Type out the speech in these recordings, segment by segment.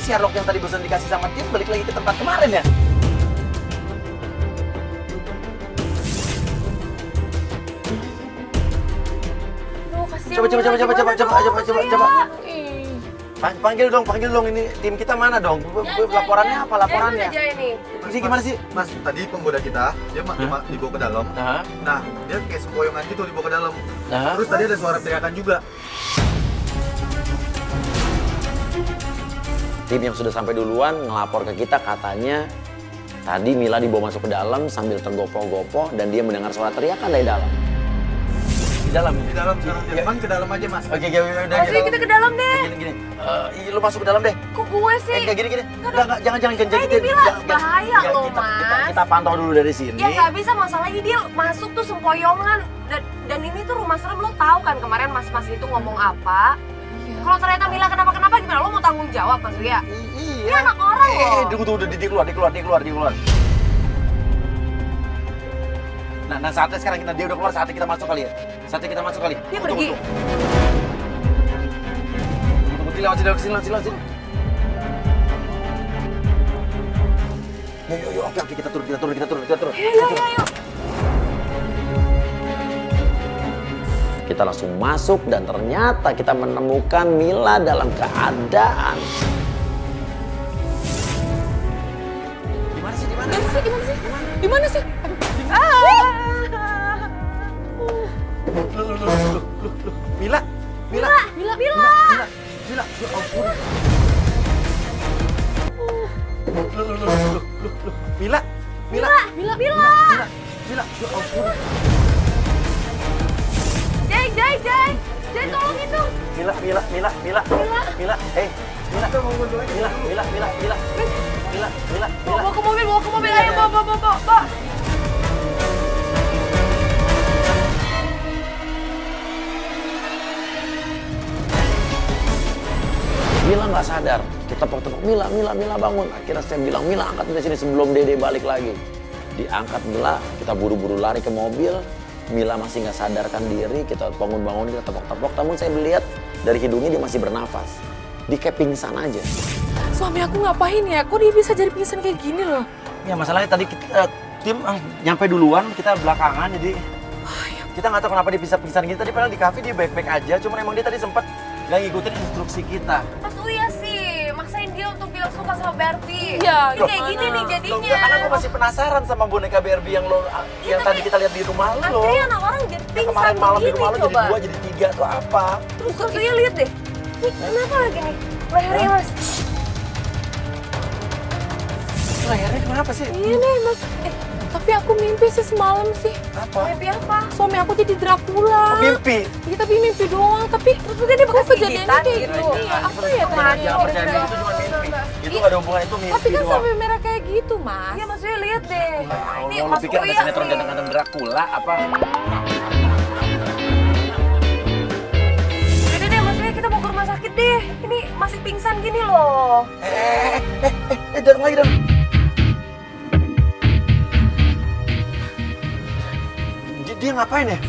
Sherlock yang tadi bosan dikasih sama Tim balik lagi ke tempat kemarin ya? Coba. Panggil dong ini tim kita mana dong? Laporannya apa laporannya? Sih gimana sih? Mas, tadi penggoda kita dia dibawa ke dalam. Nah, dia kayak sempoyongan gitu dibawa ke dalam. Terus tadi ada suara teriakan juga. Tim yang sudah sampai duluan ngelapor ke kita katanya tadi Mila dibawa masuk ke dalam sambil tergopoh-gopoh dan dia mendengar suara teriakan dari dalam. Di dalam sekarang Jerman ke dalam aja mas. Oke, udah. Masih kita ke dalam deh. Gini. Lu masuk ke dalam deh. Kok gue sih? Gini. Enggak, jangan Ini Mila bahaya loh mas. Kita pantau dulu dari sini. Ya nggak bisa, masalahnya dia masuk tuh sempoyongan dan ini tuh rumah serem, lo tahu kan kemarin mas itu ngomong apa? Kalau ternyata Mila kenapa-kenapa gimana? Lo mau tanggung jawab mas Ria? Iya. Ini anak orang loh. Tunggu, dia keluar. Nah saatnya sekarang dia udah keluar, saatnya kita masuk kali ya. Dia pergi. Tunggu, lewat sini. Yuk, oke, kita turun. Yuk. Kita langsung masuk dan ternyata kita menemukan Mila dalam keadaan. Di mana sih? Loh. Mila. Mila. Ya ampun. Loh. Mila. Ya ampun. Jay, tolong itu. Mila. Mila. Bawa ke mobil, ayo bawa. Mila nggak sadar, kita tepuk-tepuk, Mila bangun. Akhirnya saya bilang, Mila angkat dari sini sebelum Dede balik lagi. Diangkat Mila, kita buru-buru lari ke mobil. Mila masih nggak sadarkan diri, kita bangun, kita tepuk-tepuk. Namun saya melihat dari hidungnya dia masih bernafas. Dia kayak pingsan aja. Suami aku ngapain ya? Kok dia bisa jadi pingsan kayak gini loh? Ya masalahnya tadi tim nyampe duluan, kita belakangan, jadi kita nggak tahu kenapa dia bisa pingsan gitu. Tadi padahal di kafe dia baik-baik aja, cuma emang dia tadi sempat nggak ngikutin instruksi kita. Mas Uya sih, maksain dia untuk bilang suka sama Barbie. Iya, ini kayak gini nih jadinya. Karena gue masih penasaran sama boneka Barbie yang tadi kita lihat di rumah lo. Akhirnya anak orang jadi pingsan kemarin malam di begini, rumah lo coba. jadi 2, jadi 3 atau apa? Terus Mas Uya lihat deh. Nih, kenapa lagi nih? Lehernya mas. Lehernya kenapa sih? Iya nih mas. Tapi aku mimpi sih semalam sih. Apa? Mimpi apa? Suami aku jadi Dracula. Mimpi? Iya tapi mimpi doang. Tapi terus juga dia bekas kejadiannya gigitan kayak gitu. gitu. Iya, apa ya Jangan kira-kira? percaya, itu cuma mimpi. Itu nggak ada hubungan, itu mimpi Tapi kan doang. sampai merah kayak gitu mas. Iya Mas Uya lihat deh. Ini Lo Mas pikir ada Uya sinetron nih. ganteng-ganteng Dracula apa? Udah deh Mas Uya, kita mau ke rumah sakit deh. Ini masih pingsan gini loh. Jangan lagi dong. Dia ngapain ya?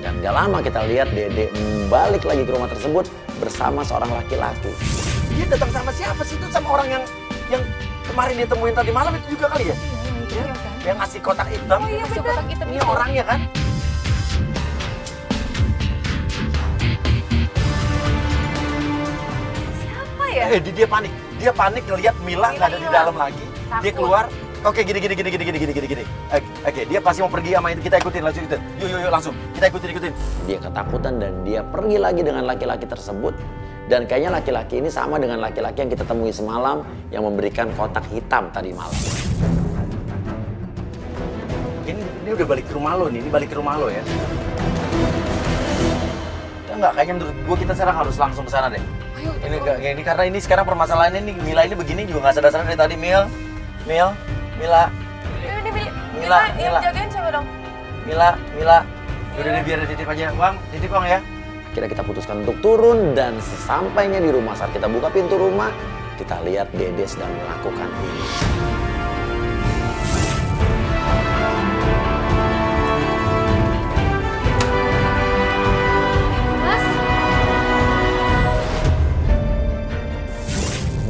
Dan gak lama kita lihat Dede balik lagi ke rumah tersebut bersama seorang laki-laki. Dia datang sama siapa sih? Itu sama orang yang kemarin dia temuin tadi malam itu juga kali ya? Iya kan? Yang ngasih kotak hitam. Oh iya Masih bener. kotak hitam Ini itu. orangnya kan? Siapa ya? Dia panik. Dia panik ngelihat Mila nggak ada di dalam lagi. Dia Takut. keluar. Oke, gini. Oke, dia pasti mau pergi sama itu. Kita ikutin, langsung ikutin. Yuk, langsung. Kita ikutin. Dia ketakutan dan dia pergi lagi dengan laki-laki tersebut. Dan kayaknya laki-laki ini sama dengan laki-laki yang kita temui semalam yang memberikan kotak hitam tadi malam. Ini udah balik ke rumah lo nih. Ini balik ke rumah lo ya. Enggak, kayaknya menurut gue kita sekarang harus langsung ke sana deh. Ayo. Ini karena ini sekarang permasalahannya nih Mila ini begini juga nggak sadar-sadar dari tadi. Mila. Mila, yang jagain siapa dong? Mila. Udah deh, biar titip aja. Titip Bang ya. Akhirnya kita putuskan untuk turun dan sesampainya di rumah saat kita buka pintu rumah, kita lihat Dede sedang melakukan ini. Mas?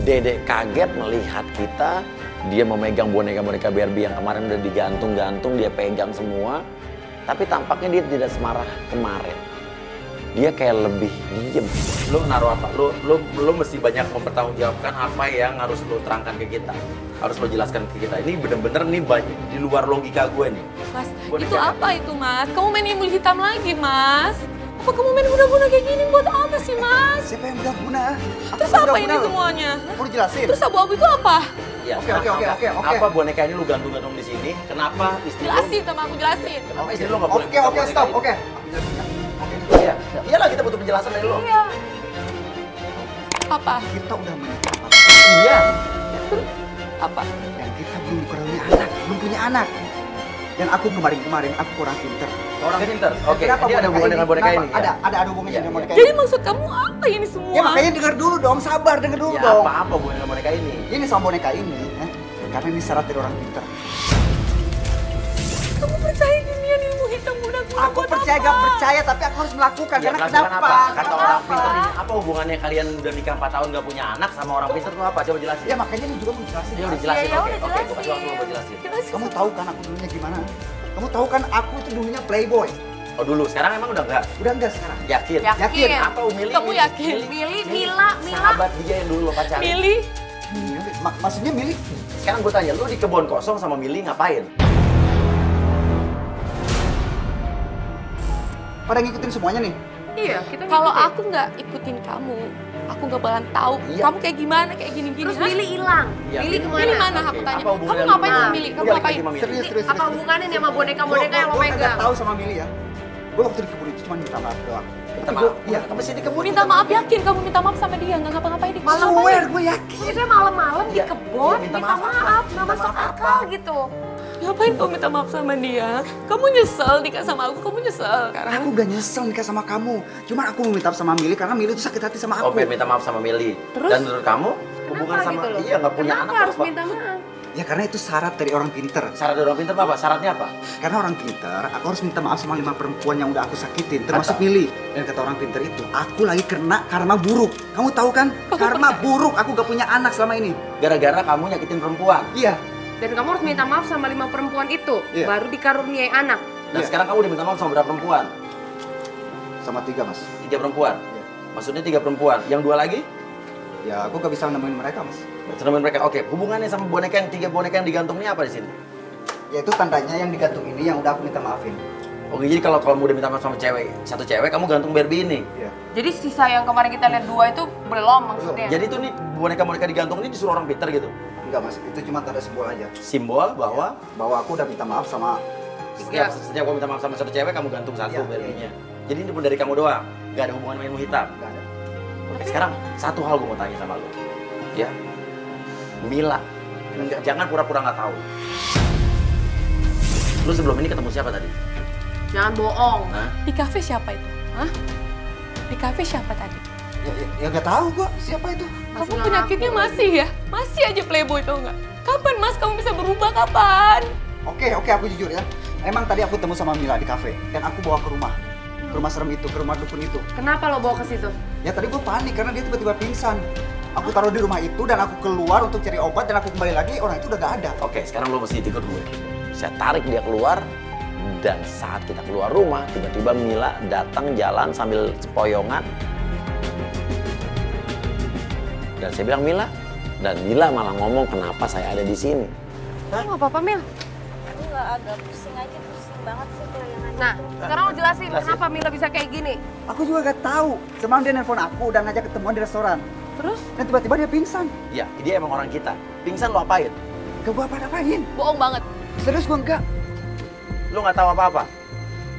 Dedek kaget melihat kita, dia memegang boneka-boneka Barbie yang kemarin udah digantung-gantung, dia pegang semua. Tapi tampaknya dia tidak semarah kemarin. Dia kayak lebih diem. Lu naruh apa? Lu mesti banyak mempertanggungjawabkan apa yang harus lu terangkan ke kita. Harus lo jelaskan ke kita. Ini bener-bener nih banyak di luar logika gue nih. Mas, Boneka itu apa itu Mas? Kamu main imbul hitam lagi Mas? Apa kamu main guna-guna kayak gini buat apa sih Mas? Siapa yang guna? Terus apa ini semuanya? Mau dijelasin? Terus abu-abu itu apa? Ya, Oke. Apa boneka ini lu gantung-gantung di sini? Kenapa istri lu? Jelasin sama aku, jelasin. Kenapa istri lu nggak boleh? Oke, stop. Oke. Iya, iyalah kita butuh penjelasan dari lu. Iya. Apa? Kita udah menikah. Iya. Apa? Dan kita belum dikurangin anak, belum punya anak. Dan aku kemarin aku kurang pinter. Orang pinter. Oke. Kenapa Dia ada hubungan dengan boneka ini. Ada ya? hubungannya Iya, dengan iya. boneka Jadi ini. maksud kamu apa ini semua? Ya makanya denger dulu dong, sabar denger dulu Ya, dong. apa-apa hubungan dengan boneka ini? Ini sama boneka ini, karena ini syarat dari orang pinter. Kamu percaya ginian ilmu hitam guna-guna Aku buat percaya apa? gak percaya, tapi aku harus melakukan. Ya, Karena melakukan kenapa? apa? Kata orang Kenapa? pinter ini, apa hubungannya kalian udah nikah 4 tahun gak punya anak sama orang pinter tuh apa? Coba jelasin. Ya makanya ini juga mau jelasin. Dia udah jelasin, Ya, oke. udah Oke, gue kasih jelasin. waktu buat jelasin. Jelasin. Kamu tahu kan aku dulunya gimana? Kamu tahu kan aku itu dulunya playboy. Oh dulu, sekarang emang udah enggak? Udah enggak sekarang? Yakin? Yakin. Apa Mili? Kamu yakin? Mili, Mila. Sahabat dia yang dulu lo pacarin. Mili, Maksudnya milih? Sekarang gue tanya, lu di kebun kosong sama Mili ngapain? Pada ngikutin semuanya nih? Iya, kita kalau ngikutin. aku nggak ikutin kamu, aku nggak bakalan tahu Iya. kamu kayak gimana, kayak gini-gini. Terus hah? Mili hilang. Iya, Mili Mili. kemana? Mili mana Oke, aku tanya? apa hubungannya Kamu lu ngapain sama- sama Mili? Kamu Balik ngapain? lagi sama Mili. Serius. Apa hubungannya nih sama boneka-boneka yang lo Gue pegang? kagak tahu sama Mili ya. Gue waktu di kebun itu cuma minta maaf doang. Minta Tapi maaf? gua- Iya. Kamu sih di kebun? Minta maaf, yakin kamu minta maaf sama dia, nggak ngapa-ngapain di Malah Swear, gue yakin. Itu malam-malam di Iya, kebun, iya, minta minta maaf, maaf. nggak Minta masuk maaf akal gitu. Ngapain kamu minta maaf sama dia? Kamu nyesel nikah sama aku, kamu nyesel sekarang. Aku udah nyesel nikah sama kamu. Cuman aku mau minta maaf sama Mili karena Mili itu sakit hati sama Oh, aku. minta maaf sama Mili. Terus? Dan menurut kamu, hubungan Kenapa sama gitu loh? iya nggak punya Kenapa anak harus apa? minta maaf? Ya karena itu syarat dari orang pinter. Syarat dari orang pinter apa? Syaratnya apa? Karena orang pinter, aku harus minta maaf sama 5 perempuan yang udah aku sakitin, termasuk Kata. Mili. Dan kata orang pinter itu, aku lagi kena karma buruk. Kamu tahu kan? Karma buruk, aku gak punya anak selama ini. Gara-gara kamu nyakitin perempuan. Iya. Dan kamu harus minta maaf sama 5 perempuan itu, Iya. baru dikaruniai anak. Dan Iya. sekarang kamu udah minta maaf sama berapa perempuan? Sama 3, Mas. 3 perempuan. Iya. Maksudnya 3 perempuan. Yang 2 lagi? Ya, aku gak bisa nemuin mereka, Mas. Teman mereka. Oke, hubungannya sama boneka yang 3 boneka yang digantung ini apa di sini? Ya itu tandanya yang digantung ini yang udah aku minta maafin. Oke, jadi kalau kamu udah minta maaf sama cewek, satu cewek, kamu gantung Barbie ini. Iya. Jadi sisa yang kemarin kita lihat 2 itu belum maksudnya. Jadi itu nih boneka-boneka digantung ini disuruh orang pinter gitu. Enggak, Mas. Itu cuma tanda simbol aja. Simbol bahwa Bahwa aku udah minta maaf sama... setiap kamu minta maaf sama satu cewek, kamu gantung satu Iya, Barbie-nya. Jadi ini pun dari kamu doang, nggak ada hubungan sama ilmu hitam. Enggak ada. Oke, sekarang satu hal gue mau tanya sama lo, ya. Mila, jangan pura-pura nggak tahu. Lu sebelum ini ketemu siapa tadi? Jangan bohong. Hah? Di kafe siapa itu? Hah? Di kafe siapa tadi? Ya gak tahu gua siapa itu. Masih Kamu nggak penyakitnya ngaku masih ya? Masih aja playboy tau nggak? Kapan Mas kamu bisa berubah, kapan? Oke, aku jujur ya. Emang tadi aku ketemu sama Mila di kafe dan aku bawa ke rumah. Ke rumah serem itu, ke rumah dukun itu. Kenapa lo bawa ke situ? Ya tadi gue panik karena dia tiba-tiba pingsan. Aku taruh di rumah itu dan aku keluar untuk cari obat dan aku kembali lagi, orang itu udah gak ada. Oke, sekarang lo mesti ikut gue. Saya tarik dia keluar, dan saat kita keluar rumah, tiba-tiba Mila datang jalan sambil sepoyongan. Dan saya bilang, Mila, dan Mila malah ngomong kenapa saya ada di sini. Kamu nggak apa-apa, Mil? Enggak, agak pusing aja, pusing banget sih kelayangan. Nah, sekarang lo jelasin Jelasin. kenapa Mila bisa kayak gini. Aku juga gak tahu. Semalam dia nelpon aku dan ngajak ketemuan di restoran. Terus? Dan tiba-tiba dia pingsan. Ya, dia emang orang kita. Pingsan lo apain? Gak gue apa-apain. Bohong banget. Serius gue enggak. Lo nggak tahu apa-apa?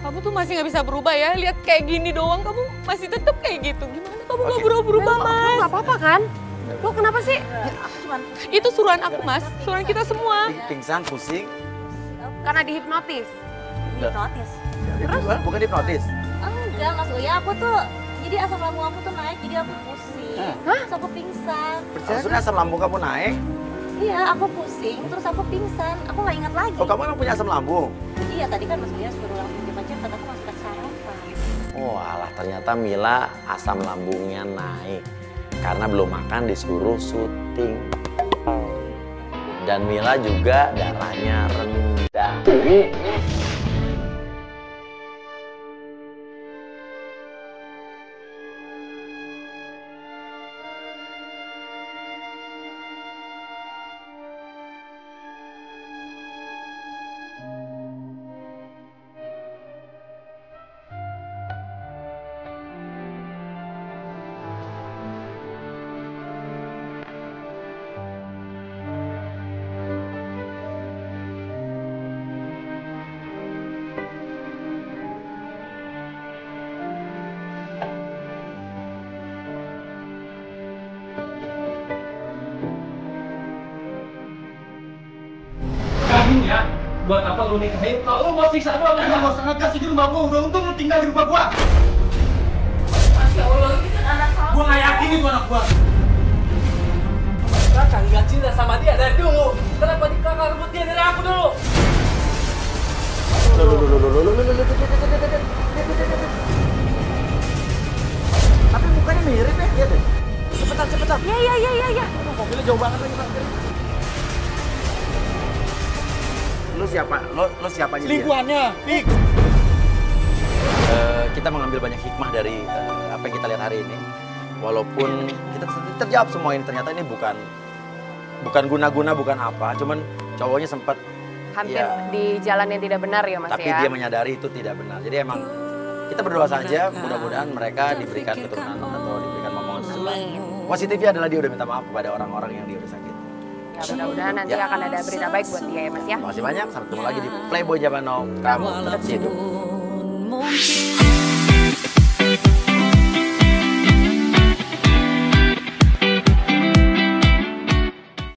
Kamu tuh masih nggak bisa berubah ya? Lihat kayak gini doang, kamu masih tetap kayak gitu. Gimana kamu nggak Oke. berubah-berubah, Lo Mas? nggak apa-apa kan? Lo kenapa sih? Aku cuman Itu suruhan aku, Mas. Suruhan kita semua. Pingsan, pusing. Karena dihipnotis. hipnotis. Terus? Bukan hipnotis. Enggak, Mas Uya, aku tuh jadi asam lambung aku tuh naik, jadi aku pusing. Terus aku pingsan. Maksudnya asam lambung kamu naik? Iya, aku pusing, terus aku pingsan. Aku nggak ingat lagi. Oh, kamu emang punya asam lambung? Iya, tadi kan Mas Uya suruh langsung cepet-cepet, aku masuk ke sarapan. Oh alah, ternyata Mila asam lambungnya naik. karena belum makan disuruh syuting. Dan Mila juga darahnya rendah. Ya, buat apa lu nikahin? Kalau lu mau siksa doang, lu nggak usah ngegas di rumah gua. Udah untung lu tinggal di rumah gua. Masya Allah, ini kan anak kamu. Gua nggak yakin itu anak gua. Kakak nggak cinta sama dia dari dulu. Kenapa kakak rebut dia dari aku dulu? Tapi mukanya mirip ya, lihat deh. Cepetan. Iya. Mobilnya jauh banget lagi, Bang. Lu siapa? Lu siapanya dia? Selingkuhannya, Fik. Kita mengambil banyak hikmah dari apa yang kita lihat hari ini. Walaupun kita terjawab semua ini, ternyata ini bukan guna-guna, bukan apa. Cuman cowoknya sempat Hampir di jalan yang tidak benar ya Mas tapi ya. dia menyadari itu tidak benar. Jadi emang kita berdoa saja, mudah-mudahan mereka diberikan keturunan atau diberikan momongan sesuai. Positifnya adalah dia udah minta maaf kepada orang-orang yang dia udah sakit. Ya mudah-mudahan nanti akan ada berita baik buat dia ya Mas ya. Terima kasih banyak, sampai ketemu lagi di Playboy Zaman Now. Kamu tetap hidup.